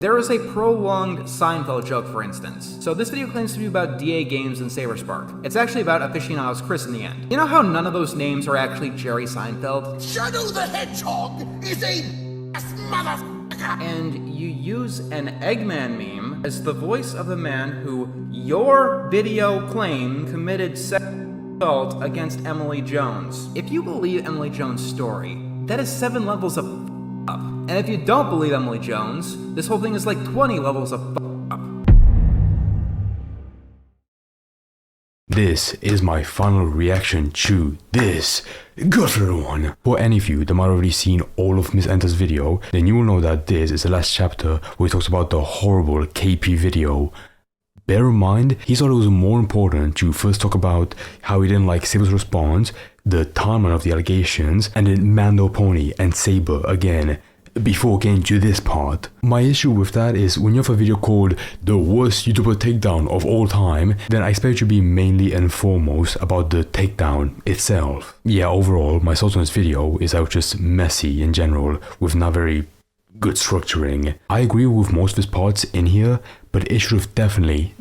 There is a prolonged Seinfeld joke, for instance. So this video claims to be about DA Games and Saberspark. It's actually about aficionados Chris in the end. You know how none of those names are actually Jerry Seinfeld? Shadow the Hedgehog is a motherfucker! And you use an Eggman meme as the voice of the man who your video claim committed sexual assault against Emily Jones. If you believe Emily Jones' story, that is 7 levels of up. And if you don't believe Emily Jones, this whole thing is like 20 levels of up. This is my final reaction to this good one. For any of you that might have already seen all of MrEnter's video, then you will know that this is the last chapter where he talks about the horrible KP video. Bear in mind, he thought it was more important to first talk about how he didn't like Saber's response, the timeline of the allegations, and then Mando Pony and Saber again, before getting to this part. My issue with that is when you have a video called the worst YouTuber takedown of all time, then I expect it to be mainly and foremost about the takedown itself. Yeah, overall, my thoughts on this video is that it was just messy in general, with not very good structuring. I agree with most of his parts in here, but it should have definitely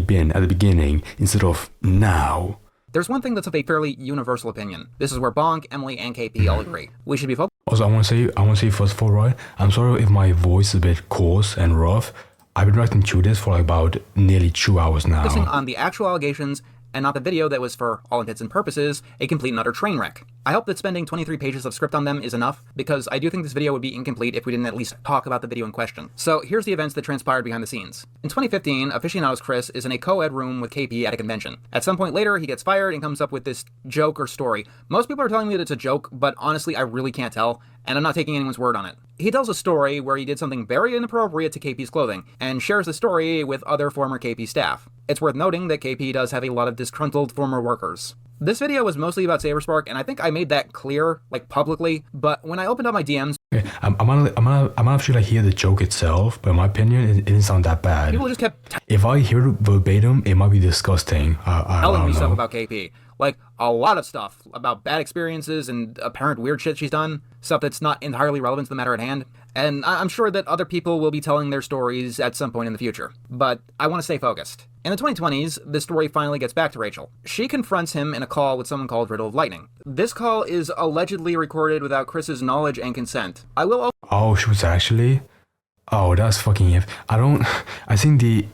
been at the beginning instead of now. There's one thing that's of a fairly universal opinion. This is where Bonk, Emily, and KP all agree. We should be focused. Also, I want to say first of all, right, I'm sorry if my voice is a bit coarse and rough. I've been reacting to this for like about nearly 2 hours now. Focusing on the actual allegations and not the video that was, for all intents and purposes, a complete and utter train wreck. I hope that spending 23 pages of script on them is enough, because I do think this video would be incomplete if we didn't at least talk about the video in question. So here's the events that transpired behind the scenes. In 2015, aficionados Chris is in a co-ed room with KP at a convention. At some point later, he gets fired and comes up with this joke or story. Most people are telling me that it's a joke, but honestly, I really can't tell, and I'm not taking anyone's word on it. He tells a story where he did something very inappropriate to KP's clothing, and shares the story with other former KP staff. It's worth noting that KP does have a lot of disgruntled former workers. This video was mostly about Saberspark, and I think I made that clear, like publicly, but when I opened up my DMs... Okay, I'm gonna actually like hear the joke itself, but in my opinion, it didn't sound that bad. People just kept... If I hear it verbatim, it might be disgusting. I telling don't me know. stuff about KP. Like, a lot of stuff about bad experiences and apparent weird shit she's done. Stuff that's not entirely relevant to the matter at hand. And I'm sure that other people will be telling their stories at some point in the future. But I want to stay focused. In the 2020s, the story finally gets back to Rachel. She confronts him in a call with someone called Riddle of Lightning. This call is allegedly recorded without Chris's knowledge and consent. I will... Oh, she was actually... Oh, that's fucking I think the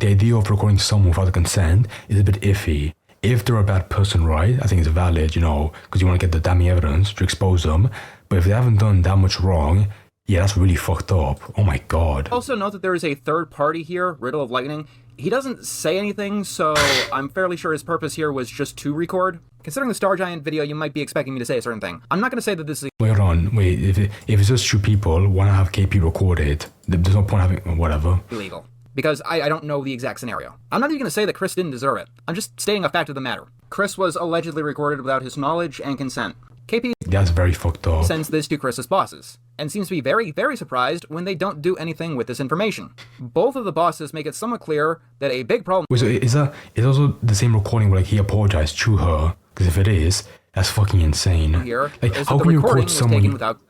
idea of recording someone without the consent is a bit iffy. If they're a bad person, right, I think it's valid, because you want to get the damning evidence to expose them. But if they haven't done that much wrong, yeah, that's really fucked up. Oh my god. Also note that there is a third party here, Riddle of Lightning. He doesn't say anything, so I'm fairly sure his purpose here was just to record. Considering the Star Giant video, you might be expecting me to say a certain thing. I'm not going to say that this is... Wait, hold on. Wait, if it's just 2 people, why not have KP record it? There's no point having... whatever. Illegal. Because I don't know the exact scenario. I'm not even going to say that Chris didn't deserve it. I'm just stating a fact of the matter. Chris was allegedly recorded without his knowledge and consent. KP... That's very fucked up. ...sends this to Chris's bosses, and seems to be very, very surprised when they don't do anything with this information. Both of the bosses make it somewhat clear that a big problem... Wait, so is also the same recording where like he apologized to her? Because if it is, that's fucking insane. Here, like, how can you record someone... without...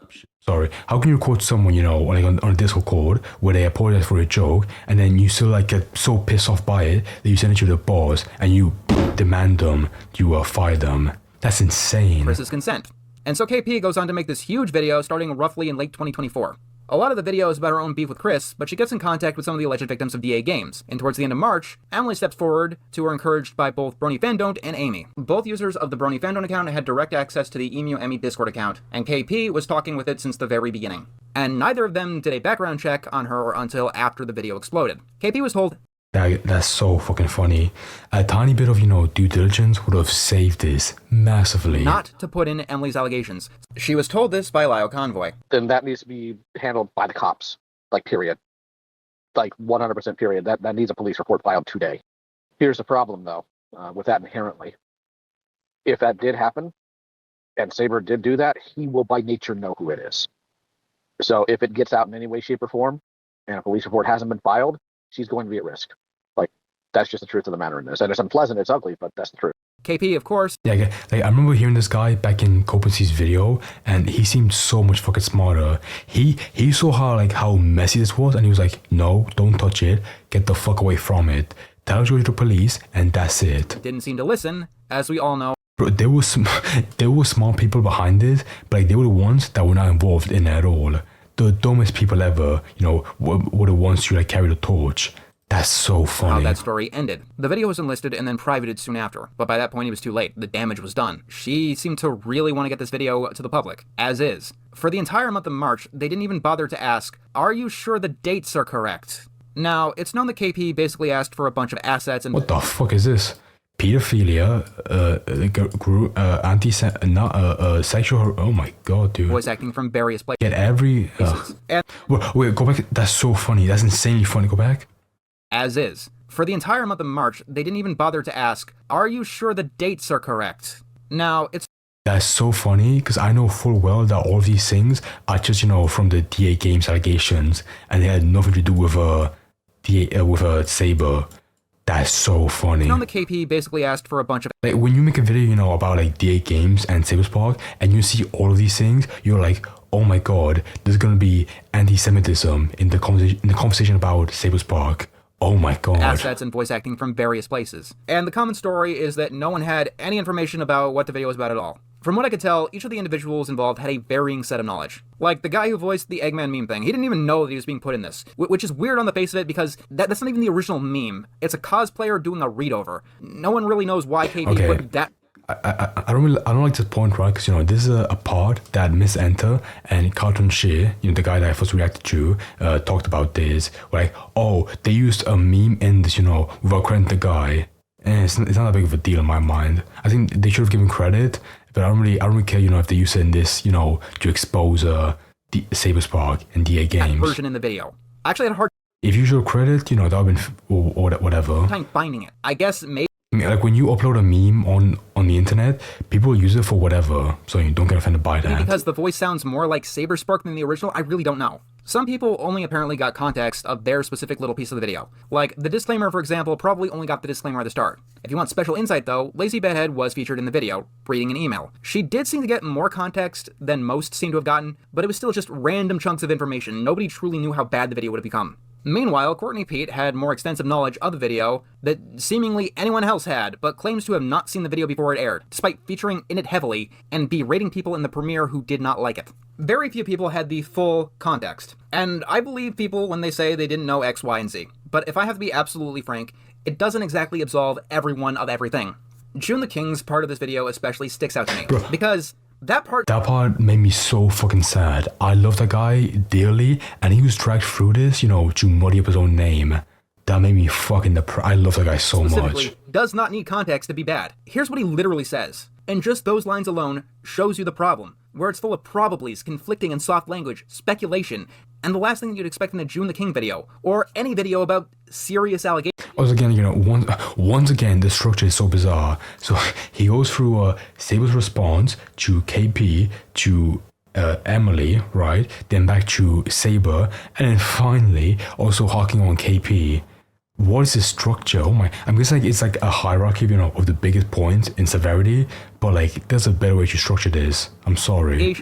Sorry, how can you record someone, like on a Discord call where they apologize for a joke, and then you still like get so pissed off by it that you send it to the boss and you demand them to fire them? That's insane. Chris's consent. And so KP goes on to make this huge video starting roughly in late 2024. A lot of the video is about her own beef with Chris, but she gets in contact with some of the alleged victims of DA Games. And towards the end of March, Emily steps forward to her encouraged by both Brony Fandon't and Amy. Both users of the Brony Fandon't account had direct access to the Emu Emmy Discord account, and KP was talking with it since the very beginning. And neither of them did a background check on her until after the video exploded. KP was told... That's so fucking funny. A tiny bit of, due diligence would have saved this massively. Not to put in Emily's allegations. She was told this by Lyle Convoy. Then that needs to be handled by the cops. Like, period. Like, 100% period. That needs a police report filed today. Here's the problem, though, with that inherently. If that did happen, and Saber did do that, he will by nature know who it is. So if it gets out in any way, shape, or form, and a police report hasn't been filed, she's going to be at risk. Like, that's just the truth of the matter in this. And it's unpleasant, it's ugly, but that's the truth. KP, of course. Yeah, like I remember hearing this guy back in Copen's video, and he seemed so much fucking smarter. He saw how messy this was, and he was like, "No, don't touch it. Get the fuck away from it. Tell it to the police, and that's it." Didn't seem to listen, as we all know. Bro, there were smart people behind it, but like they were the ones that were not involved in it at all. The dumbest people ever, were the ones who like carry the torch. That's so funny. How that story ended. The video was enlisted and then privated soon after, but by that point it was too late. The damage was done. She seemed to really want to get this video to the public, as is. For the entire month of March, they didn't even bother to ask, "Are you sure the dates are correct?" Now, it's known that KP basically asked for a bunch of assets and— What the fuck is this? Pedophilia, sexual. Oh my god, dude. voice acting from various places. Get every. And Wait, go back. That's so funny. That's insanely funny. Go back. as is. For the entire month of March, they didn't even bother to ask, "Are you sure the dates are correct?" Now, it's— That's so funny because I know full well that all of these things are just from the DA Games allegations, and they had nothing to do with Saber. That's so funny. known that KP basically asked for a bunch of— Like when you make a video, about like DA Games and Saberspark, and you see all of these things, you're like, oh my god, there's gonna be anti-Semitism in the conversation about Saberspark. Oh my god. assets and voice acting from various places. And the common story is that no one had any information about what the video was about at all. From what I could tell, each of the individuals involved had a varying set of knowledge. Like the guy who voiced the Eggman meme thing, he didn't even know that he was being put in this, which is weird on the face of it because that's not even the original meme. It's a cosplayer doing a read-over. No one really knows why KP put that— I don't like this point, right? Because this is a part that MrEnter and Carlton Shea, the guy that I first reacted to, talked about this. Like, oh, they used a meme in this, without crediting the guy, and it's not that big of a deal in my mind. I think they should have given credit, but I don't really care, if they use it in this, to expose the Saberspark and DA Games version in the video. I actually had a hard If you show credit, that would have been or whatever. time finding it. I guess maybe Like when you upload a meme on the internet, people use it for whatever, so you don't get offended by that. because the voice sounds more like Saberspark than the original, I really don't know. Some people only apparently got context of their specific little piece of the video. Like, the disclaimer, for example, probably only got the disclaimer at the start. If you want special insight, though, Lazy Bedhead was featured in the video, reading an email. She did seem to get more context than most seem to have gotten, but it was still just random chunks of information. Nobody truly knew how bad the video would have become. Meanwhile, Courtney Pete had more extensive knowledge of the video that seemingly anyone else had, but claims to have not seen the video before it aired, despite featuring in it heavily and berating people in the premiere who did not like it. Very few people had the full context, and I believe people when they say they didn't know X, Y, and Z. But if I have to be absolutely frank, it doesn't exactly absolve everyone of everything. June the King's part of this video especially sticks out to me, because that part made me so fucking sad. I love that guy dearly, and he was dragged through this, to muddy up his own name. That made me fucking I love that guy so much. Does not need context to be bad. Here's what he literally says. And just those lines alone shows you the problem, where it's full of probablys, conflicting and soft language, speculation, and the last thing you'd expect in a June the King video, or any video about serious allegations. Also, again, once again, the structure is so bizarre. So he goes through Sable's response to KP, to Emily, right? Then back to Saber, and then finally also harking on KP. What is the structure? Oh my! I'm guessing it's like a hierarchy, of the biggest points in severity. But like, there's a better way to structure this. I'm sorry.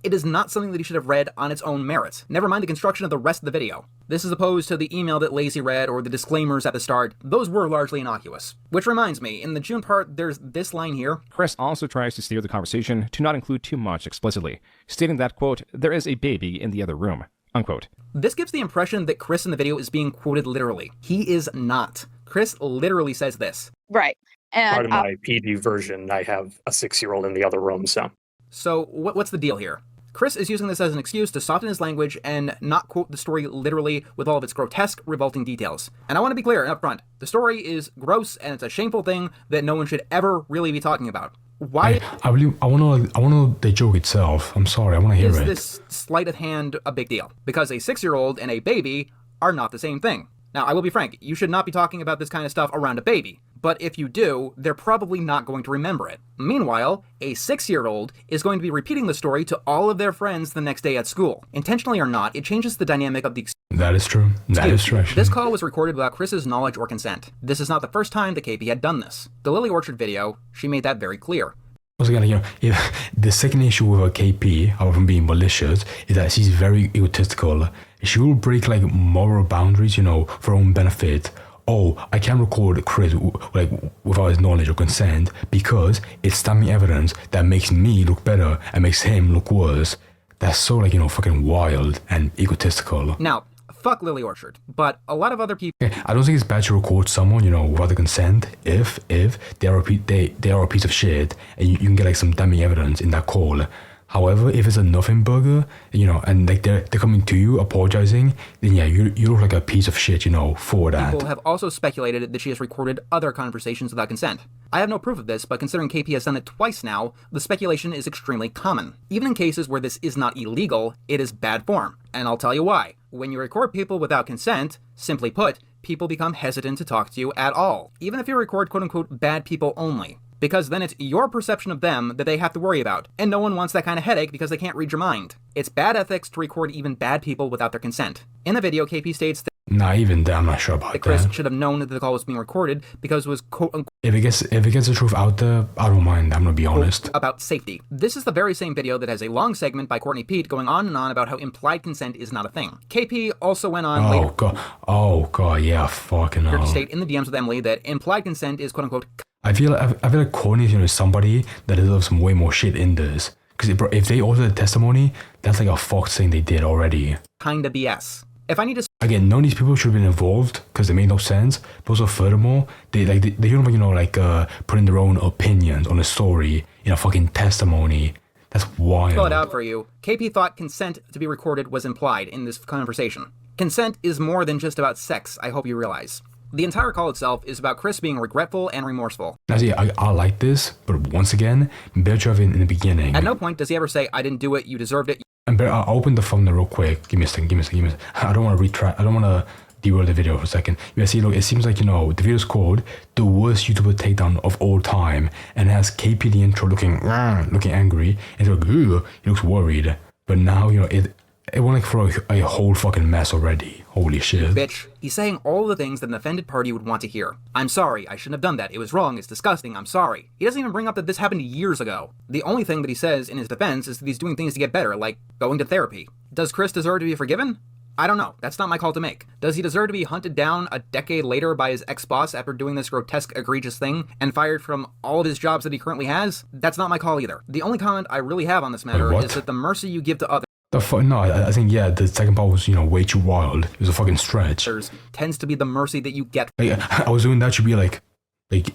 It is not something that he should have read on its own merit. Never mind the construction of the rest of the video. This is opposed to the email that Lazy read or the disclaimers at the start. Those were largely innocuous. Which reminds me, in the June part, there's this line here. Chris also tries to steer the conversation to not include too much explicitly, stating that, quote, there is a baby in the other room, unquote. This gives the impression that Chris in the video is being quoted literally. He is not. Chris literally says this. Right. And part of my PD version, I have a 6-year-old in the other room, so. So what's the deal here? Chris is using this as an excuse to soften his language and not quote the story literally with all of its grotesque, revolting details. And I want to be clear up front, the story is gross and it's a shameful thing that no one should ever really be talking about. Why I want to know the joke itself. I'm sorry, I want to hear it. Is this sleight of hand a big deal? Because a 6-year-old and a baby are not the same thing. Now, I will be frank, you should not be talking about this kind of stuff around a baby. But if you do, they're probably not going to remember it. Meanwhile, a 6-year-old is going to be repeating the story to all of their friends the next day at school. Intentionally or not, it changes the dynamic of the That is true. That is true, actually. This call was recorded without Chris's knowledge or consent. This is not the first time that KP had done this. The Lily Orchard video, she made that very clear. Once again, if the second issue with her KP, apart from being malicious, is that she's very egotistical. She will break like moral boundaries, for her own benefit. Oh, I can't record Chris without his knowledge or consent because it's damning evidence that makes me look better and makes him look worse. That's so fucking wild and egotistical. Now, fuck Lily Orchard, but a lot of other people... I don't think it's bad to record someone, without the consent, if they are a piece of shit, and you can get some damning evidence in that call. However, if it's a nothing burger, and they're coming to you apologizing, then yeah, you look like a piece of shit, for that. People have also speculated that she has recorded other conversations without consent. I have no proof of this, but considering KP has done it twice now, the speculation is extremely common. Even in cases where this is not illegal, it is bad form. And I'll tell you why. When you record people without consent, simply put, people become hesitant to talk to you at all. Even if you record quote-unquote bad people only. Because then it's your perception of them that they have to worry about, and no one wants that kind of headache because they can't read your mind. It's bad ethics to record even bad people without their consent. In the video, KP states that even that, I'm not sure about that. Chris should have known that the call was being recorded because it was quote-unquote... If it gets the truth out there, I don't mind, I'm gonna be honest. ...about safety. This is the very same video that has a long segment by Courtney Pete going on and on about how implied consent is not a thing. KP also went on later... Oh god, yeah, fucking hell. ...to state in the DMs with Emily that implied consent is quote-unquote... I feel like Courtney is somebody that deserves some way more shit in this. Because if they ordered a testimony, that's like a fucked thing they did already. Kinda BS. If I need to... Again, none of these people should have been involved because they made no sense. But also, furthermore, they shouldn't putting their own opinions on a story in a fucking testimony. That's wild. Spell it out for you. KP thought consent to be recorded was implied in this conversation. Consent is more than just about sex, I hope you realize. The entire call itself is about Chris being regretful and remorseful. Now, see, I like this, but once again, better have it in the beginning. At no point does he ever say, I didn't do it, you deserved it. And I'll open the thumbnail real quick. Give me a second. I don't want to retract. I don't want to derail the video for a second. Yeah, see, look, it seems like, the video's called The Worst YouTuber Takedown of All Time, and it has KP the intro looking angry, and it's like, ooh, he looks worried. But now, it went for a whole fucking mess already. Holy shit. Bitch, he's saying all the things that an offended party would want to hear. I'm sorry, I shouldn't have done that, it was wrong, it's disgusting, I'm sorry. He doesn't even bring up that this happened years ago. The only thing that he says in his defense is that he's doing things to get better, like going to therapy. Does Chris deserve to be forgiven? I don't know, that's not my call to make. Does he deserve to be hunted down a decade later by his ex-boss after doing this grotesque, egregious thing, and fired from all of his jobs that he currently has? That's not my call either. The only comment I really have on this matter is that the mercy you give to others... No, I think, yeah, the second part was, way too wild. It was a fucking stretch. ...tends to be the mercy that you get. I was doing that should be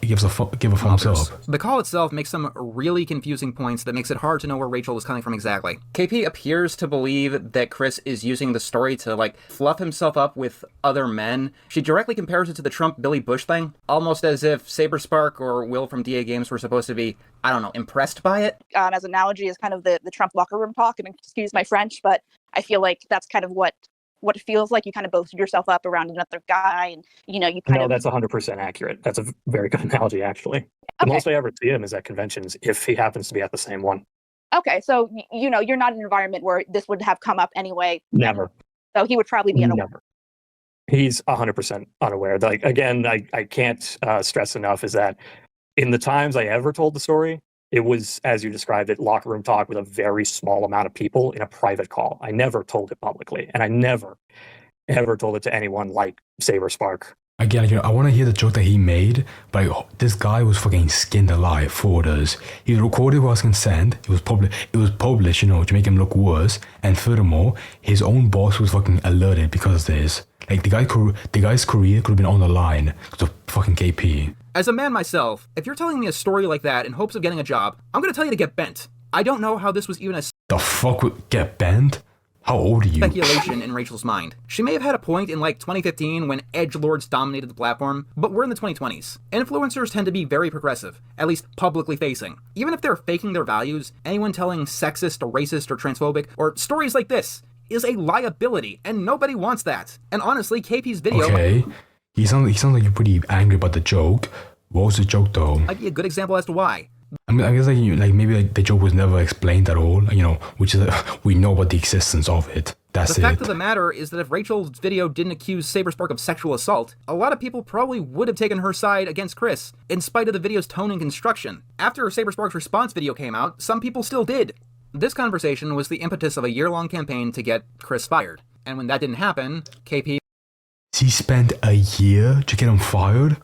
give a thumbs up. The call itself makes some really confusing points that makes it hard to know where Rachel is coming from exactly. KP appears to believe that Chris is using the story to, fluff himself up with other men. She directly compares it to the Trump-Billy Bush thing, almost as if Saberspark or Will from DA Games were supposed to be, I don't know, impressed by it. As an analogy is kind of the Trump locker room talk, and excuse my French, but I feel like that's kind of what it feels like. You kind of boasted yourself up around another guy, and you kind of... No, that's 100% accurate. That's a very good analogy, actually. The most I ever see him is at conventions, if he happens to be at the same one. Okay, so you're not in an environment where this would have come up anyway. Never. So he would probably be unaware. Never. He's 100% unaware. Again, I can't stress enough is that in the times I ever told the story, it was, as you described it, locker room talk with a very small amount of people in a private call. I never told it publicly, and I never, ever told it to anyone like Saberspark. Again, I want to hear the joke that he made, but this guy was fucking skinned alive for this. He recorded without consent. It was published, to make him look worse. And furthermore, his own boss was fucking alerted because of this. The guy's career could have been on the line because of fucking KP. As a man myself, if you're telling me a story like that in hopes of getting a job, I'm going to tell you to get bent. I don't know how this was even a... The fuck would get bent? How old are you? Speculation in Rachel's mind. She may have had a point in 2015 when edgelords dominated the platform, but we're in the 2020s. Influencers tend to be very progressive, at least publicly facing. Even if they're faking their values, anyone telling sexist or racist or transphobic or stories like this is a liability, and nobody wants that. And honestly, KP's video... Okay, he sounds like you're pretty angry about the joke. What was the joke though? Might be a good example as to why. I mean, I guess maybe the joke was never explained at all, which is we know about the existence of it. That's The fact it. of the matter is that if Rachel's video didn't accuse Saberspark of sexual assault, a lot of people probably would have taken her side against Chris, in spite of the video's tone and construction. After Saberspark's response video came out, some people still did. This conversation was the impetus of a year-long campaign to get Chris fired. And when that didn't happen, KP He spent a year to get him fired?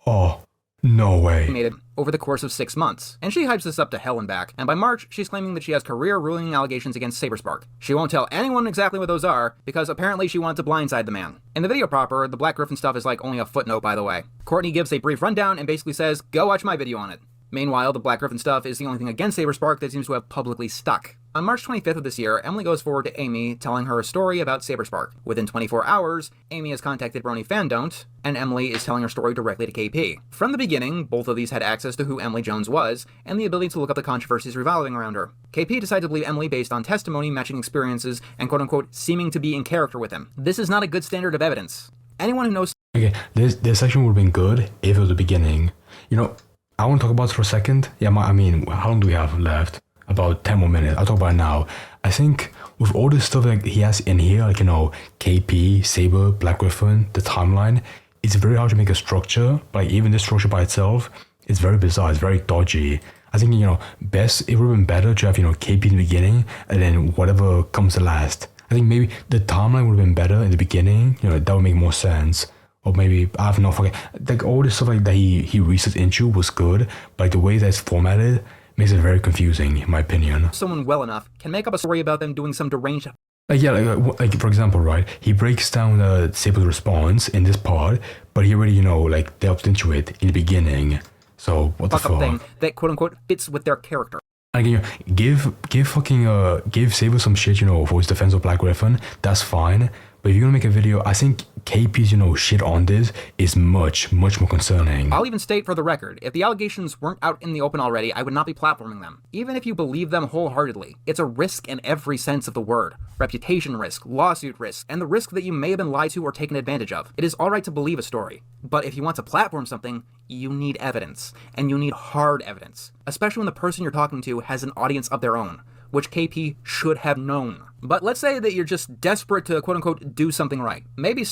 Oh, no way. made it over the course of 6 months. And she hypes this up to hell and back, and by March, she's claiming that she has career-ruining allegations against Saberspark. She won't tell anyone exactly what those are, because apparently she wanted to blindside the man. In the video proper, the Black Griffin stuff is like only a footnote, by the way. Courtney gives a brief rundown and basically says, go watch my video on it. Meanwhile, the Black Griffin stuff is the only thing against Saberspark that seems to have publicly stuck. On March 25th of this year, Emily goes forward to Amy, telling her a story about Saberspark. Within 24 hours, Amy has contacted Brony Fandon't, and Emily is telling her story directly to KP. From the beginning, both of these had access to who Emily Jones was, and the ability to look up the controversies revolving around her. KP decided to believe Emily based on testimony matching experiences and quote-unquote seeming to be in character with him. This is not a good standard of evidence. Anyone who knows Okay, this section would have been good if it was the beginning. You know, I want to talk about this for a second. Yeah, I mean, how long do we have left? About 10 more minutes. I'll talk about it now. I think with all this stuff like he has in here, like, you know, KP, Saber, Black Griffin, the timeline, it's very hard to make a structure. But like, even this structure by itself, it's very bizarre. It's very dodgy. I think, you know, it would have been better to have, you know, KP in the beginning and then whatever comes last. I think maybe the timeline would have been better in the beginning. You know, that would make more sense. Or maybe, I have no fucking, like all this stuff like that he researched into was good, but like the way that it's formatted makes it very confusing, in my opinion. someone well enough can make up a story about them doing some deranged Like, yeah, like for example, right, he breaks down the Sable's response in this part, but he already, you know, like delved into it in the beginning. So, what the fuck-up thing fuck? that quote-unquote fits with their character. And again, give Saber some shit, you know, for his defense of Black Griffin, that's fine. But if you're gonna make a video, I think KP's, you know, shit on this is much more concerning. I'll even state for the record, if the allegations weren't out in the open already, I would not be platforming them. Even if you believe them wholeheartedly, it's a risk in every sense of the word. Reputation risk, lawsuit risk, and the risk that you may have been lied to or taken advantage of. It is alright to believe a story, but if you want to platform something, you need evidence, and you need hard evidence, especially when the person you're talking to has an audience of their own, which KP should have known. But let's say that you're just desperate to quote-unquote do something right. Maybe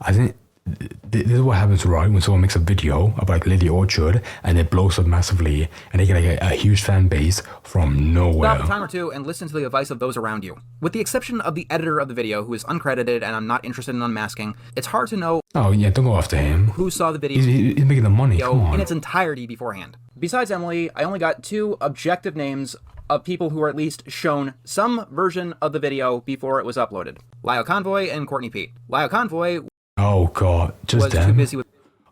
I think this is what happens, right, when someone makes a video about like Lily Orchard and it blows up massively and they get like a huge fan base from nowhere. stop a time or two and listen to the advice of those around you. With the exception of the editor of the video, who is uncredited and I'm not interested in unmasking, it's hard to know Oh yeah, don't go after him. who saw the video He's making the money, come on. in its entirety beforehand. Besides Emily, I only got 2 objective names of people who were at least shown some version of the video before it was uploaded. Lyle Convoy and Courtney Pete. Lyle Convoy Oh god, just was too them? busy with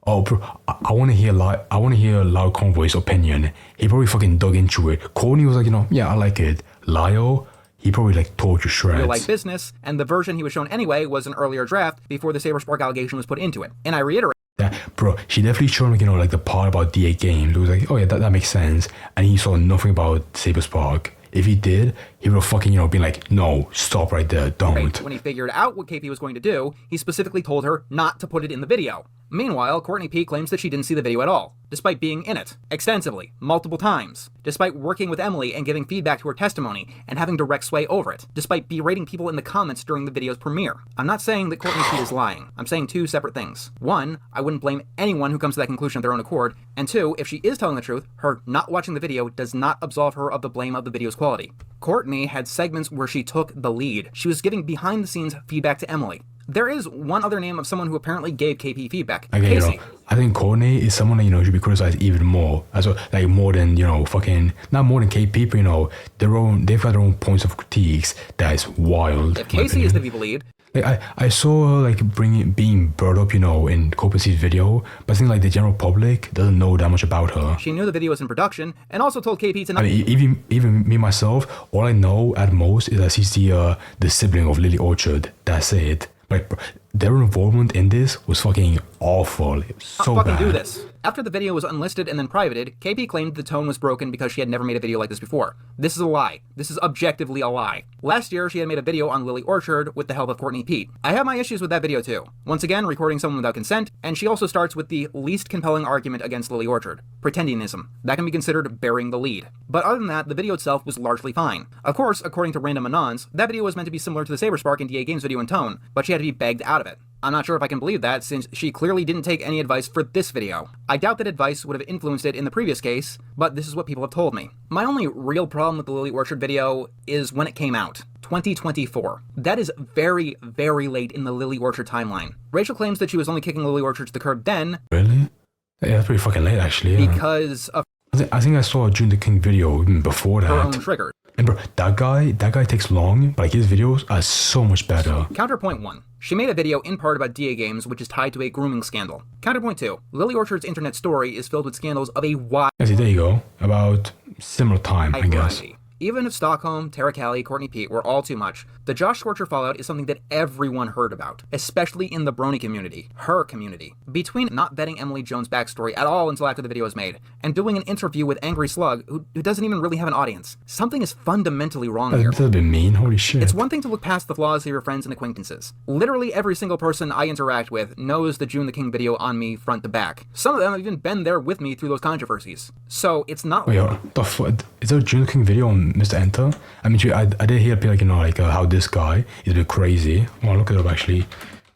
Oh bro, I want to hear Lyle Convoy's opinion. He probably fucking dug into it. Courtney was like, you know, yeah, I like it. Lyle, he probably like tore to shreds. real-life business, and the version he was shown anyway was an earlier draft before the Saberspark allegation was put into it. And I reiterate, Yeah, bro, she definitely showed him, like, you know, like the part about D8 games. It was like, oh yeah, that makes sense. And he saw nothing about Saberspark. If he did, he would have fucking, you know, been like, no, stop right there, don't. when he figured out what KP was going to do, he specifically told her not to put it in the video. Meanwhile, Courtney P claims that she didn't see the video at all, despite being in it, extensively, multiple times, despite working with Emily and giving feedback to her testimony and having direct sway over it, despite berating people in the comments during the video's premiere. I'm not saying that Courtney P is lying. I'm saying 2 separate things. 1, I wouldn't blame anyone who comes to that conclusion of their own accord, and 2, if she is telling the truth, her not watching the video does not absolve her of the blame of the video's quality. Courtney had segments where she took the lead. She was giving behind-the-scenes feedback to Emily. There is one other name of someone who apparently gave KP feedback. Okay, Casey. you know, I think Courtney is someone that, you know, should be criticized even more. As well, like more than, you know, fucking, not more than KP, but, you know, they've got their own points of critiques that is wild. If Casey is to be believed, Like I saw her like being brought up, you know, in Copenhagen's video, but I think like the general public doesn't know that much about her. she knew the video was in production and also told KP to not. I mean, even me myself, all I know at most is that she's the sibling of Lily Orchard. That's it. Like their involvement in this was fucking awful. It was so fucking bad. do this. After the video was unlisted and then privated, KP claimed the tone was broken because she had never made a video like this before. This is a lie. This is objectively a lie. Last year, she had made a video on Lily Orchard with the help of Courtney Pete. I have my issues with that video too. Once again, recording someone without consent, and she also starts with the least compelling argument against Lily Orchard, pretendingism. That can be considered bearing the lead. But other than that, the video itself was largely fine. Of course, according to Random Anons, that video was meant to be similar to the Saberspark and DA Games video in tone, but she had to be begged out of it. I'm not sure if I can believe that, since she clearly didn't take any advice for this video. I doubt that advice would have influenced it in the previous case, but this is what people have told me. My only real problem with the Lily Orchard video is when it came out. 2024. That is very, very late in the Lily Orchard timeline. Rachel claims that she was only kicking Lily Orchard to the curb then. Really? Yeah, that's pretty fucking late, actually. Yeah. Because of I think I saw a June the King video even before that. her own trigger. And bro, that guy takes long, but like his videos are so much better. Counterpoint 1. She made a video in part about DA Games, which is tied to a grooming scandal. Counterpoint 2. Lily Orchard's internet story is filled with scandals of a wide Yeah, see, there you go. About similar time, I guess. variety. Even if Stockholm, Tara Kelly, Courtney Pete were all too much, the Josh Scorcher fallout is something that everyone heard about, especially in the Brony community, her community. Between not vetting Emily Jones' backstory at all until after the video was made, and doing an interview with Angry Slug, who doesn't even really have an audience, something is fundamentally wrong here. That's a bit mean, holy shit. It's one thing to look past the flaws of your friends and acquaintances. Literally every single person I interact with knows the June the King video on me front to back. Some of them have even been there with me through those controversies. So it's not Wait, the fuck? Is there a June the King video on MrEnter? I mean, I did hear like, you know, like how this guy is a bit crazy. Well, look it up actually.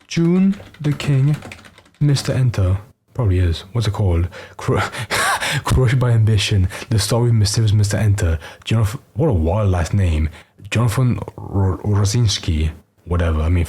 June the King, MrEnter. Probably is. What's it called? Crushed by Ambition. The story of mysterious MrEnter. Jonathan, what a wild last name. Jonathan Rosinski. Whatever. I mean,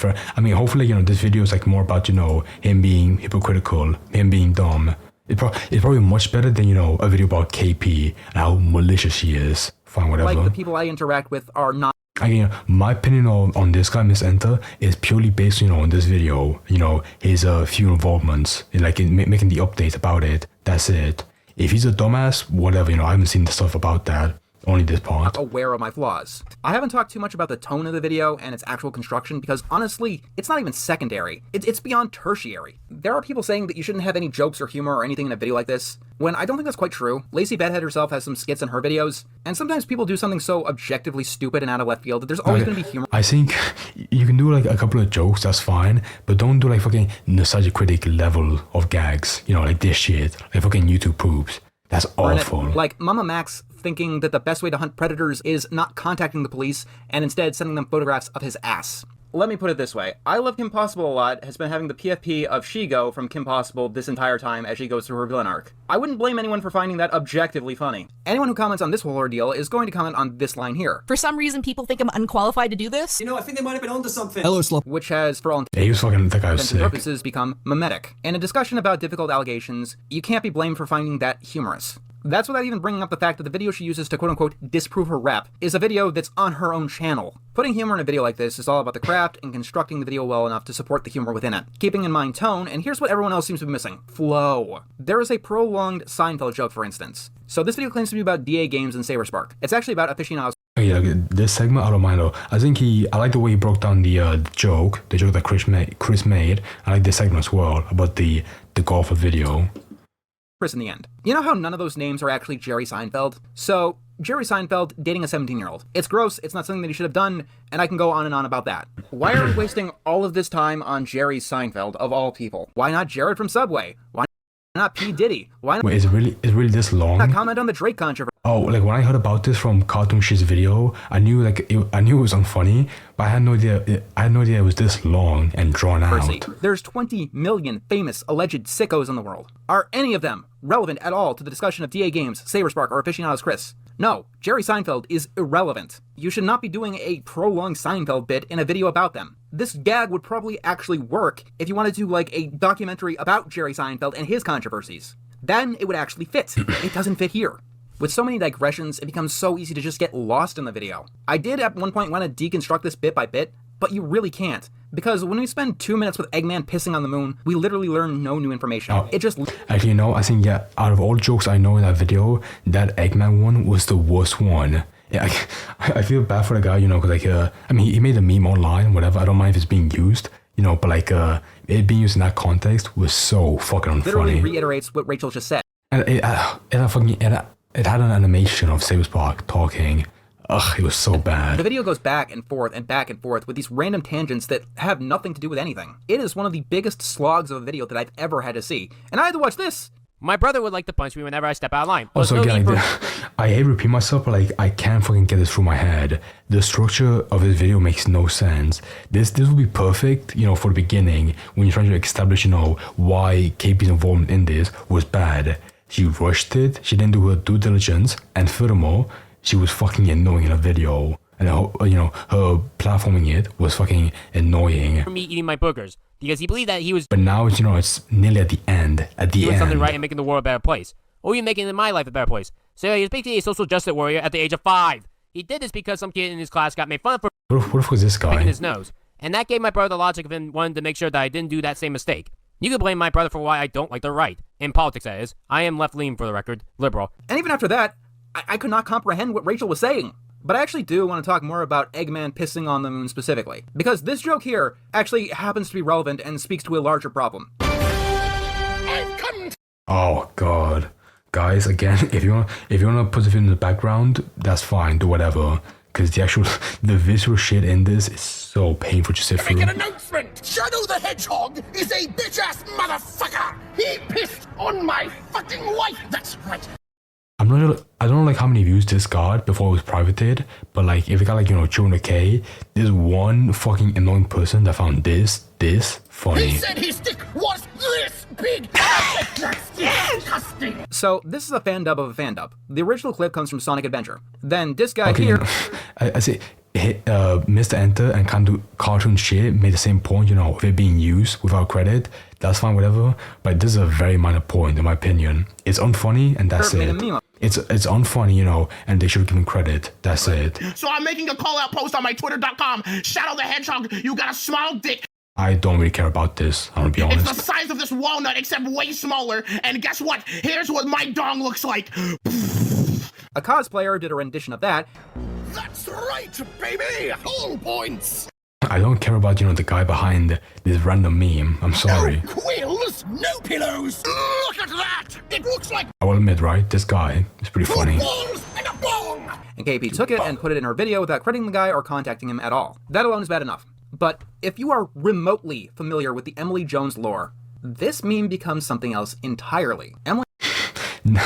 hopefully, you know, this video is like more about, you know, him being hypocritical, him being dumb. It's probably much better than, you know, a video about KP and how malicious he is. Fine, whatever. like the people I interact with are not Again, my opinion on this guy, MrEnter, is purely based, you know, on this video. You know, his few involvements, like in making the update about it. That's it. If he's a dumbass, whatever, you know, I haven't seen the stuff about that. Only this part. aware of my flaws. I haven't talked too much about the tone of the video and its actual construction because honestly, it's not even secondary. It's beyond tertiary. There are people saying that you shouldn't have any jokes or humor or anything in a video like this, when I don't think that's quite true. Lacey Bedhead herself has some skits in her videos, and sometimes people do something so objectively stupid and out of left field that there's always going to be humor. I think you can do like a couple of jokes, that's fine, but don't do like fucking nostalgia critic level of gags. You know, like this shit, like fucking YouTube poops. That's awful. Like Mama Max thinking that the best way to hunt predators is not contacting the police and instead sending them photographs of his ass. Let me put it this way. ILoveKimPossibleALot has been having the PFP of She-Go from Kim Possible this entire time as she goes through her villain arc. I wouldn't blame anyone for finding that objectively funny. Anyone who comments on this whole ordeal is going to comment on this line here, For some reason, people think I'm unqualified to do this. You know, I think they might have been onto something. Hello, Slop. which has, for all Yeah, he was fucking, that guy was intents and sick. purposes, become mimetic. In a discussion about difficult allegations, you can't be blamed for finding that humorous. That's without even bringing up the fact that the video she uses to quote-unquote disprove her rep is a video that's on her own channel. Putting humor in a video like this is all about the craft and constructing the video well enough to support the humor within it. Keeping in mind tone, and here's what everyone else seems to be missing: flow. There is a prolonged Seinfeld joke, for instance. So this video claims to be about DA Games and Saberspark. It's actually about aficionados. Yeah, this segment, I don't mind though. I like the way he broke down the joke that Chris made. I like this segment as well about the golfer video. Chris in the end. You know how none of those names are actually Jerry Seinfeld? So, Jerry Seinfeld dating a 17-year-old. It's gross, it's not something that he should have done, and I can go on and on about that. Why are we wasting all of this time on Jerry Seinfeld, of all people? Why not Jared from Subway? Why not P. Diddy? Why not Wait, is it really this long? comment on the Drake controversy? Oh, like when I heard about this from Cartoon Shit's video, I knew it was unfunny, but I had no idea it was this long and drawn out. There's 20 million famous alleged sickos in the world. Are any of them relevant at all to the discussion of DA Games, Saberspark, or Aficionados Chris? No, Jerry Seinfeld is irrelevant. You should not be doing a prolonged Seinfeld bit in a video about them. This gag would probably actually work if you wanted to do like a documentary about Jerry Seinfeld and his controversies. Then it would actually fit. It doesn't fit here. With so many digressions, it becomes so easy to just get lost in the video. I did at one point want to deconstruct this bit by bit, but you really can't. Because when we spend 2 minutes with Eggman pissing on the moon, we literally learn no new information. Oh. It just... Actually, you know, I think, yeah, out of all jokes I know in that video, that Eggman one was the worst one. Yeah, I feel bad for the guy, you know, because, like, he made a meme online, whatever, I don't mind if it's being used. you know, but like it being used in that context was so fucking literally unfunny. reiterates what Rachel just said. And it had an animation of Saberspark talking. Ugh, it was so bad. The video goes back and forth with these random tangents that have nothing to do with anything. It is one of the biggest slogs of a video that I've ever had to see. And I had to watch this. My brother would like to punch me whenever I step out of line. Also, again, I hate repeating myself, but like I can't fucking get this through my head. The structure of this video makes no sense. This would be perfect, you know, for the beginning when you're trying to establish, you know, why KP's involvement in this was bad. She rushed it. She didn't do her due diligence, and furthermore, she was fucking annoying in a video. And you know, her platforming it was fucking annoying. For me eating my boogers, because he believed that he was But now, you know, it's nearly at the end. doing something right and making the world a better place. Or even making my life a better place. So he was basically a social justice warrior at the age of 5. He did this because some kid in his class got made fun of for What if it was this picking guy? his nose. And that gave my brother the logic of him wanting to make sure that I didn't do that same mistake. You can blame my brother for why I don't like the right. In politics, that is. I am left-leaning, for the record. Liberal. And even after that, I could not comprehend what Rachel was saying. But I actually do want to talk more about Eggman pissing on the moon specifically, because this joke here actually happens to be relevant and speaks to a larger problem. Oh god, guys! Again, if you wanna put it in the background, that's fine. Do whatever, because the visual shit in this is so painful to sit through. Make an announcement! Shadow the Hedgehog is a bitch-ass motherfucker! He pissed on my fucking wife! That's right! I don't know like how many views this got before it was privated, but like if it got like, you know, 200K, there's one fucking annoying person that found this funny. He said his dick was this big! That's disgusting! So this is a fan dub of a fan dub. The original clip comes from Sonic Adventure. Then this guy Okay, here... I say MrEnter and can't do cartoon shit made the same point, you know, of it being used without credit. That's fine, whatever. But this is a very minor point in my opinion. It's unfunny and that's made a it. meme. It's unfunny, you know, and they should give him credit. That's it. So I'm making a call-out post on my twitter.com. Shadow the Hedgehog, you got a small dick. I don't really care about this, I'm gonna be honest. It's the size of this walnut, except way smaller. And guess what? Here's what my dong looks like. A cosplayer did a rendition of that. That's right, baby! Whole points! I don't care about, you know, the guy behind this random meme. I'm sorry. No quills, no pillows! Look at that! It looks like I will admit, right? This guy is pretty funny. balls and a bong! And KP took it and put it in her video without crediting the guy or contacting him at all. That alone is bad enough. But if you are remotely familiar with the Emily Jones lore, this meme becomes something else entirely. Emily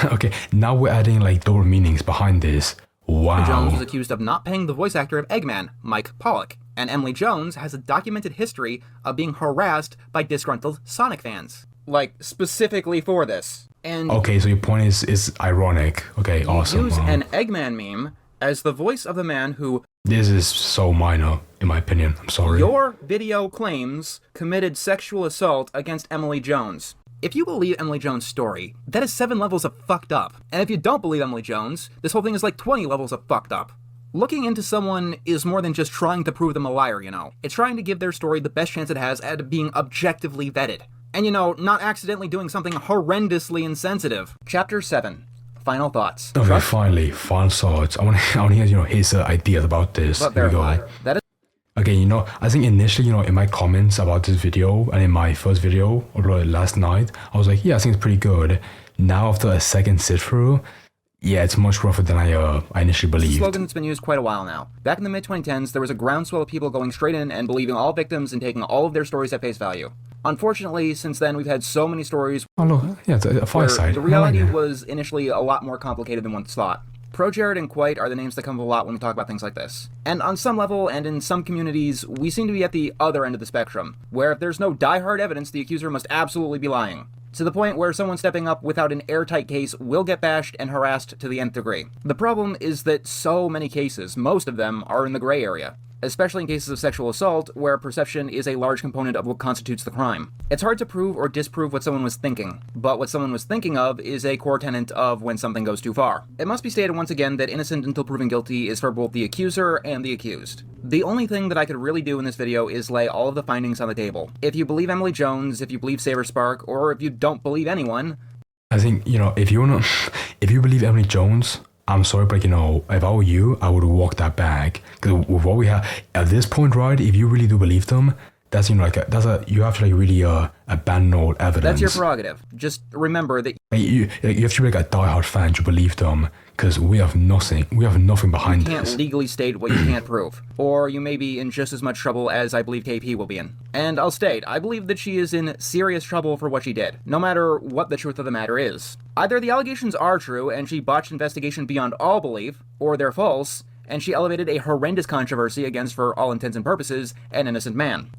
Okay, now we're adding like double meanings behind this. Wow. Jones was accused of not paying the voice actor of Eggman, Mike Pollock, and Emily Jones has a documented history of being harassed by disgruntled Sonic fans. Like, specifically for this. And Okay, so your point is ironic. Okay, awesome. use an Eggman meme as the voice of the man who This is so minor, in my opinion. I'm sorry. your video claims committed sexual assault against Emily Jones. If you believe Emily Jones' story, that is 7 levels of fucked up. And if you don't believe Emily Jones, this whole thing is like 20 levels of fucked up. Looking into someone is more than just trying to prove them a liar, you know. It's trying to give their story the best chance it has at being objectively vetted. And, you know, not accidentally doing something horrendously insensitive. Chapter 7. Final thoughts. Okay, finally, final thoughts. I want to hear, you know, his ideas about this. But Here we verify. go. That is Okay, you know, I think initially, you know, in my comments about this video and in my first video uploaded last night, I was like, yeah, I think it's pretty good. Now, after a second sit through, yeah, it's much rougher than I initially a believed. slogan that's been used quite a while now. Back in the mid-2010s, there was a groundswell of people going straight in and believing all victims and taking all of their stories at face value. Unfortunately, since then, we've had so many stories Oh, look, yeah, it's a where fireside. the reality was initially a lot more complicated than once thought. ProJared and Quite are the names that come up a lot when we talk about things like this. And on some level, and in some communities, we seem to be at the other end of the spectrum, where if there's no die-hard evidence, the accuser must absolutely be lying. To the point where someone stepping up without an airtight case will get bashed and harassed to the nth degree. The problem is that so many cases, most of them, are in the gray area. Especially in cases of sexual assault, where perception is a large component of what constitutes the crime. It's hard to prove or disprove what someone was thinking, but what someone was thinking of is a core tenet of when something goes too far. It must be stated once again that innocent until proven guilty is for both the accuser and the accused. The only thing that I could really do in this video is lay all of the findings on the table. If you believe Emily Jones, if you believe Saberspark, or if you don't believe anyone, I think, you know, if you believe Emily Jones, I'm sorry, but, you know, if I were you, I would walk that back. Because with what we have, at this point, right, if you really do believe them, that's you have to like really abandon all evidence. That's your prerogative. Just remember that you have to be like a diehard fan to believe them, because we have nothing behind you can't this. legally state what you can't prove, or you may be in just as much trouble as I believe KP will be in. And I'll state, I believe that she is in serious trouble for what she did, no matter what the truth of the matter is. Either the allegations are true and she botched investigation beyond all belief, or they're false, and she elevated a horrendous controversy against, for all intents and purposes, an innocent man.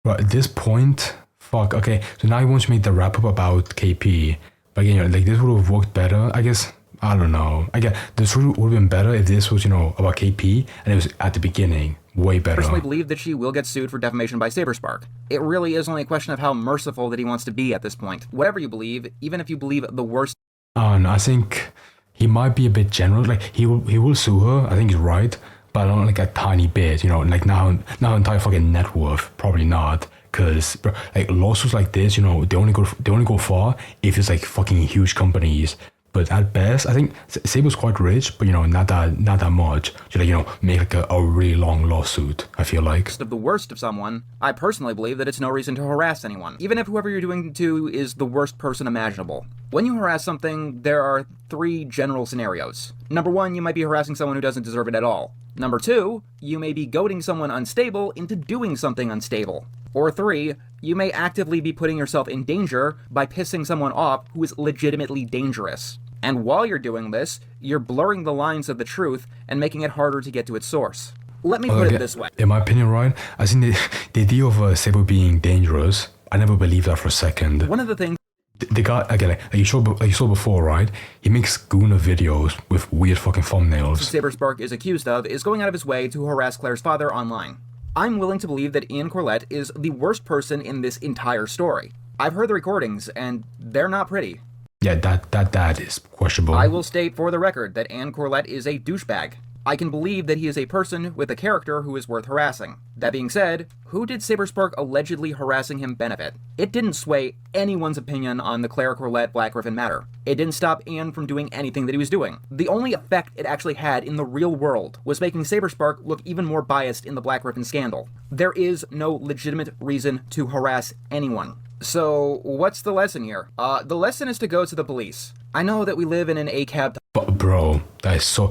But at this point, fuck, okay, so now he wants to make the wrap-up about KP, but again, like, this would have worked better, I guess. I don't know. Again, this would have been better if this was, about KP, and it was at the beginning. Way better. I personally believe that she will get sued for defamation by Saberspark. It really is only a question of how merciful that he wants to be at this point. Whatever you believe, even if you believe the worst... No, I think he might be a bit generous. Like, he will sue her, I think he's right, but not like a tiny bit, like now entire fucking net worth, probably not. Because like lawsuits like this, they only go far if it's like fucking huge companies. But at best, I think Sable's quite rich, but not that much to make like a really long lawsuit. I feel like of the worst of someone, I personally believe that it's no reason to harass anyone, even if whoever you're doing to is the worst person imaginable. When you harass something, there are 3 general scenarios. Number 1, you might be harassing someone who doesn't deserve it at all. Number 2, you may be goading someone unstable into doing something unstable. Or 3, you may actively be putting yourself in danger by pissing someone off who is legitimately dangerous. And while you're doing this, you're blurring the lines of the truth and making it harder to get to its source. Let me put it this way. In my opinion, right, I think the idea of Sable being dangerous, I never believed that for a second. One of the things... The guy, again, like you saw before, right? He makes Gooner videos with weird fucking thumbnails. Saberspark is accused of is going out of his way to harass Claire's father online. I'm willing to believe that Ian Corlett is the worst person in this entire story. I've heard the recordings, and they're not pretty. Yeah, that is questionable. I will state for the record that Ann Corlett is a douchebag. I can believe that he is a person with a character who is worth harassing. That being said, who did Saberspark allegedly harassing him benefit? It didn't sway anyone's opinion on the Claire Corlett Black Griffin matter. It didn't stop Ian from doing anything that he was doing. The only effect it actually had in the real world was making Saberspark look even more biased in the Black Griffin scandal. There is no legitimate reason to harass anyone. So, what's the lesson here? The lesson is to go to the police. I know that we live in an ACAB... But bro, it's so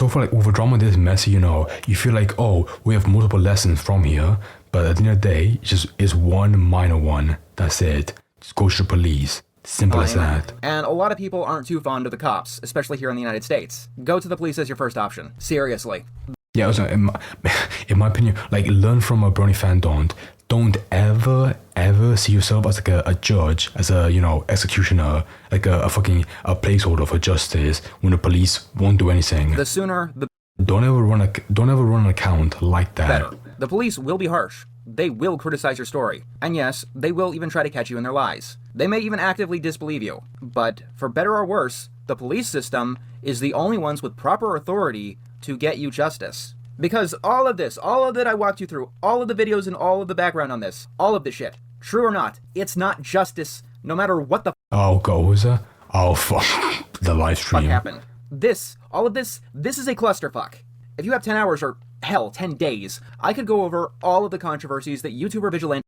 far like over drama this messy, you feel like, oh, we have multiple lessons from here, but at the end of the day, it's one minor one. That's it. Just go to the police. Simple as that. And a lot of people aren't too fond of the cops, especially here in the United States. Go to the police as your first option. Seriously. Yeah, also, in my opinion, like, learn from a Bernie fan, don't ever see yourself as like a judge, as a executioner, like a placeholder for justice when the police won't do anything. The sooner the don't ever run an account like that. better. The police will be harsh. They will criticize your story. And yes, they will even try to catch you in their lies. They may even actively disbelieve you. But for better or worse, the police system is the only ones with proper authority to get you justice. Because all of that I walked you through, all of the videos and all of the background on this, all of this shit, true or not, it's not justice, no matter what the Oh, God, was that? Oh, fuck. The live stream. fuck happened. All of this is a clusterfuck. If you have 10 hours or, hell, 10 days, I could go over all of the controversies that YouTuber Vigilante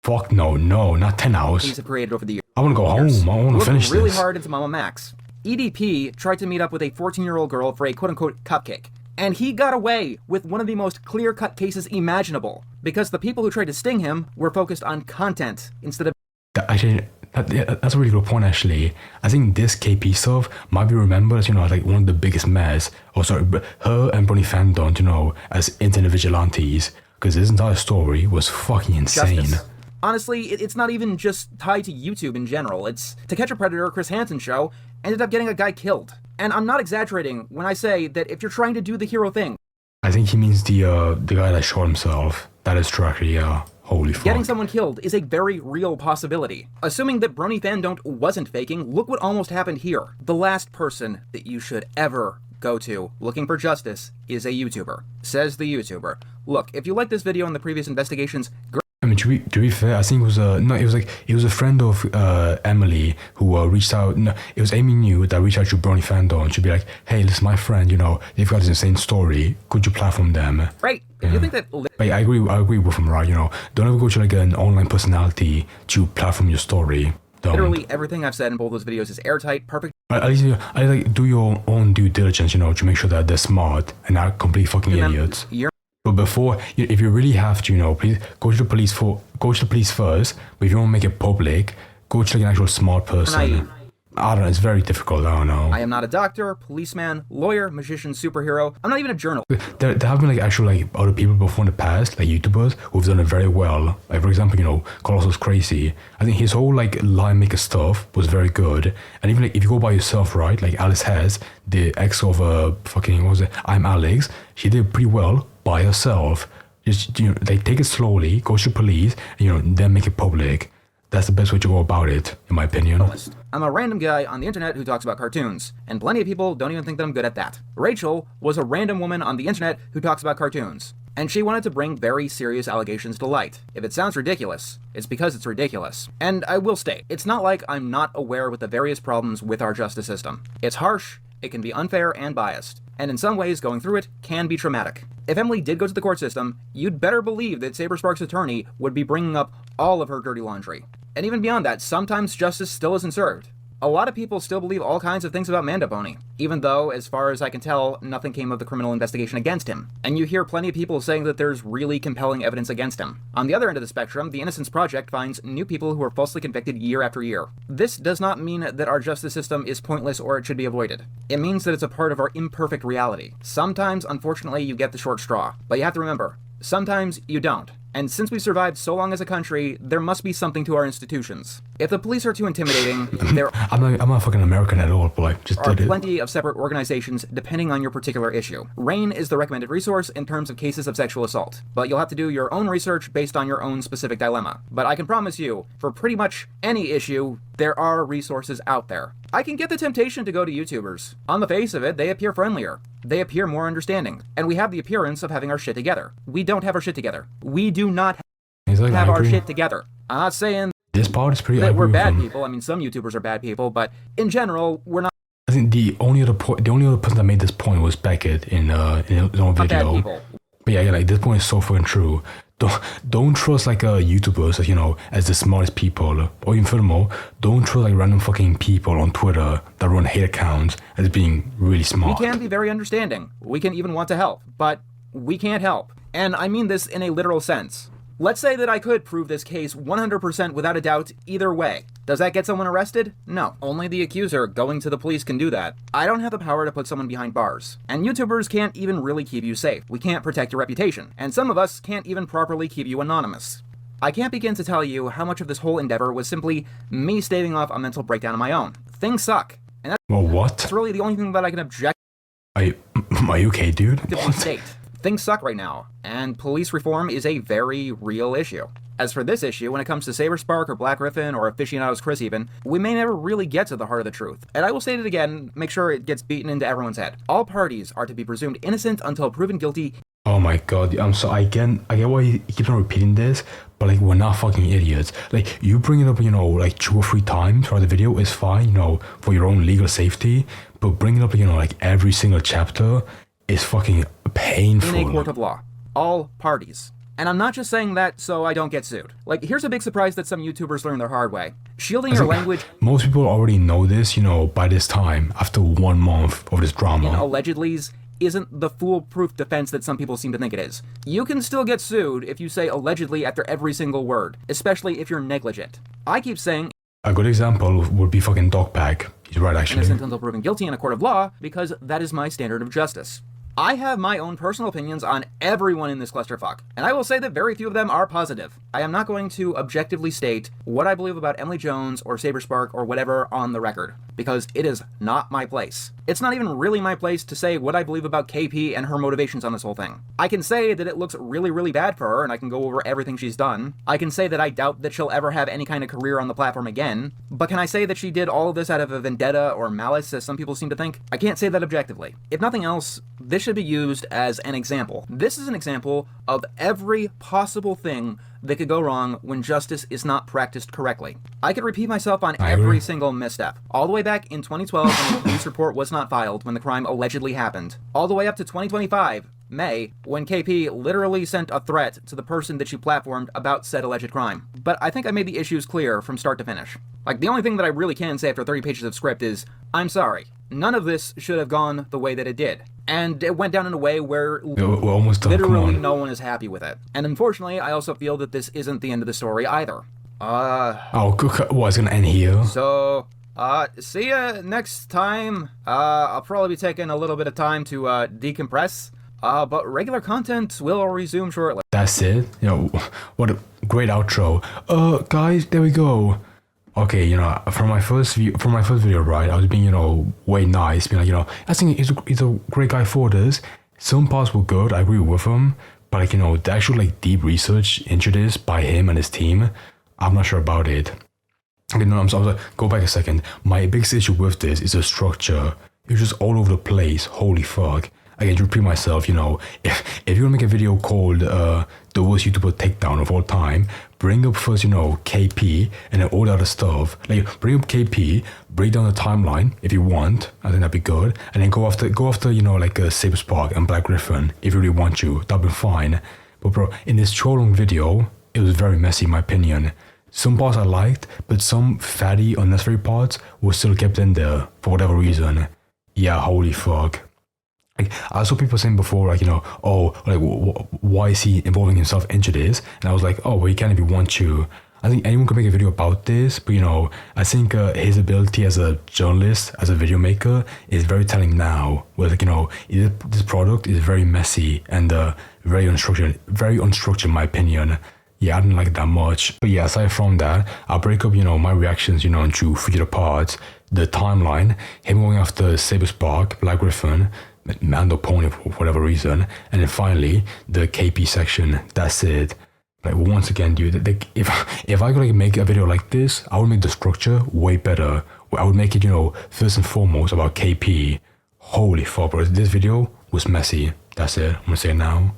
Fuck no, not 10 hours. have created over the years. I want to go home. I want to finish really this. hard into Mama Max. EDP tried to meet up with a 14-year-old girl for a quote-unquote cupcake. And he got away with one of the most clear-cut cases imaginable, because the people who tried to sting him were focused on content instead of... That's a really good point, actually. I think this KP stuff might be remembered as, like one of the biggest mess. Oh, sorry, her and Bernie Fandon, as internet vigilantes, because this entire story was fucking insane. Justice. Honestly, it's not even just tied to YouTube in general. It's To Catch a Predator, Chris Hansen show, ended up getting a guy killed. And I'm not exaggerating when I say that if you're trying to do the hero thing... I think he means the guy that shot himself. That is true, actually, yeah. Holy fuck. Getting someone killed is a very real possibility. Assuming that Brony Fandon wasn't faking, look what almost happened here. The last person that you should ever go to looking for justice is a YouTuber. Says the YouTuber. Look, if you like this video and the previous investigations... mean, to be fair, I think it was it was a friend of Emily who reached out. No, it was Amy New that reached out to Bernie Fandom. She'd be like, "Hey, this is my friend. You know, they've got this insane story. Could you platform them?" Right. If you think that But I agree with him, right? You know, don't ever go to like an online personality to platform your story. Don't. literally everything I've said in both those videos is airtight, perfect. At least I like do your own due diligence, you know, to make sure that they're smart and not complete fucking idiots. But before, if you really have to, you know, please go to the police first. But if you want to make it public, go to like an actual smart person. I don't know, it's very difficult, I don't know. I am not a doctor, policeman, lawyer, magician, superhero. I'm not even a journalist. There have been like actual like other people before in the past, like YouTubers, who've done it very well. Like for example, you know, Colossus Crazy. I think his whole like line maker stuff was very good. And even like if you go by yourself, right, like Alice Hess, the ex of fucking, what was it, I'm Alex, she did pretty well by herself. Just, you know, like take it slowly, go to the police, and, you know, then make it public. That's the best way to go about it, in my opinion. I'm a random guy on the internet who talks about cartoons, and plenty of people don't even think that I'm good at that. Rachel was a random woman on the internet who talks about cartoons, and she wanted to bring very serious allegations to light. If it sounds ridiculous, it's because it's ridiculous. And I will state, it's not like I'm not aware with the various problems with our justice system. It's harsh, it can be unfair and biased, and in some ways going through it can be traumatic. If Emily did go to the court system, you'd better believe that Saberspark's attorney would be bringing up all of her dirty laundry. And even beyond that, sometimes justice still isn't served. A lot of people still believe all kinds of things about Mandapony, even though, as far as I can tell, nothing came of the criminal investigation against him. And you hear plenty of people saying that there's really compelling evidence against him. On the other end of the spectrum, the Innocence Project finds new people who are falsely convicted year after year. This does not mean that our justice system is pointless or it should be avoided. It means that it's a part of our imperfect reality. Sometimes, unfortunately, you get the short straw. But you have to remember, sometimes you don't. And since we've survived so long as a country, there must be something to our institutions. If the police are too intimidating, there I'm not fucking American at all, but like, just are plenty of separate organizations depending on your particular issue. RAIN is the recommended resource in terms of cases of sexual assault, but you'll have to do your own research based on your own specific dilemma. But I can promise you, for pretty much any issue, there are resources out there. I can get the temptation to go to YouTubers. On the face of it, they appear friendlier. They appear more understanding. And we have the appearance of having our shit together. We don't have our shit together. We do not have our shit together. I'm not saying this part is pretty that we're bad people. I mean, some YouTubers are bad people, but in general, we're not. I think the only other person that made this point was Beckett in his own video. But yeah, like this point is so fucking true. Don't trust like YouTubers, as you know, as the smartest people, or even furthermore, don't trust like random fucking people on Twitter that run hate accounts as being really smart. We can be very understanding. We can even want to help, but we can't help. And I mean this in a literal sense. Let's say that I could prove this case 100% without a doubt either way. Does that get someone arrested? No. Only the accuser going to the police can do that. I don't have the power to put someone behind bars. And YouTubers can't even really keep you safe. We can't protect your reputation. And some of us can't even properly keep you anonymous. I can't begin to tell you how much of this whole endeavor was simply me staving off a mental breakdown of my own. Things suck. And that's really the only thing that I can object. Are you okay, dude? State. Things suck right now, and police reform is a very real issue. As for this issue, when it comes to Saberspark or Black Griffin or Aficionados Chris even, we may never really get to the heart of the truth. And I will state it again, make sure it gets beaten into everyone's head. All parties are to be presumed innocent until proven guilty. Oh my god, I get why he keeps on repeating this, but like, we're not fucking idiots. Like, you bring it up, you know, like 2 or 3 times throughout the video is fine, you know, for your own legal safety, but bringing it up, you know, like every single chapter is fucking painful. In a court of law. All parties. And I'm not just saying that so I don't get sued. Like, here's a big surprise that some YouTubers learn the hard way. Shielding your language... Most people already know this, you know, by this time, after 1 month of this drama. In allegedly's isn't the foolproof defense that some people seem to think it is. You can still get sued if you say allegedly after every single word, especially if you're negligent. I keep saying... A good example would be fucking Dogpack. He's right, actually. Innocent until proven guilty in a court of law, because that is my standard of justice. I have my own personal opinions on everyone in this clusterfuck, and I will say that very few of them are positive. I am not going to objectively state what I believe about Emily Jones or Saberspark or whatever on the record, because it is not my place. It's not even really my place to say what I believe about KP and her motivations on this whole thing. I can say that it looks really, really bad for her, and I can go over everything she's done. I can say that I doubt that she'll ever have any kind of career on the platform again, but can I say that she did all of this out of a vendetta or malice, as some people seem to think? I can't say that objectively. If nothing else, this should be used as an example. This is an example of every possible thing that could go wrong when justice is not practiced correctly. I could repeat myself on every single misstep. All the way back in 2012 when the police report was not filed when the crime allegedly happened. All the way up to 2025, May, when KP literally sent a threat to the person that she platformed about said alleged crime. But I think I made the issues clear from start to finish. Like, the only thing that I really can say after 30 pages of script is, I'm sorry. None of this should have gone the way that it did. And it went down in a way where We're almost done. literally no one is happy with it. And unfortunately, I also feel that this isn't the end of the story either. It's gonna end here? So, see ya next time. I'll probably be taking a little bit of time to, decompress. But regular content will resume shortly. That's it? You know, what a great outro. Guys, there we go. Okay, you know, from my first video, right, I was being, you know, way nice, being like, you know, I think he's a great guy for this. Some parts were good, I agree with him, but like, you know, the actual like deep research into this by him and his team, I'm not sure about it. Okay, no, I'm sorry, go back a second. My biggest issue with this is the structure. It's just all over the place. Holy fuck. Again, to repeat myself, you know, if you're gonna make a video called the worst YouTuber takedown of all time, bring up first, you know, KP and then all the other stuff. Like, bring up KP, break down the timeline if you want. I think that'd be good. And then go after, you know, like Saberspark and Black Griffin if you really want to. That'd be fine. But bro, in this troll long video, it was very messy in my opinion. Some parts I liked, but some fatty, unnecessary parts were still kept in there for whatever reason. Yeah, holy fuck. Like, I saw people saying before, like, you know, oh, like, why is he involving himself into this? And I was like, oh, well, he can if he wants to. I think anyone could make a video about this, but, you know, I think his ability as a journalist, as a video maker, is very telling now. Where, like, you know, this product is very messy and very unstructured in my opinion. Yeah, I didn't like it that much. But yeah, aside from that, I'll break up, you know, my reactions, you know, into 3 other parts. The timeline, him going after Saberspark, Black Griffin, Mando Pony for whatever reason, and then finally the KP section. That's it. Like, once again, dude, like, if I could like make a video like this, I would make the structure way better. I would make it, you know, first and foremost about KP. Holy fuck, bro, this video was messy. That's it. I'm gonna say it now.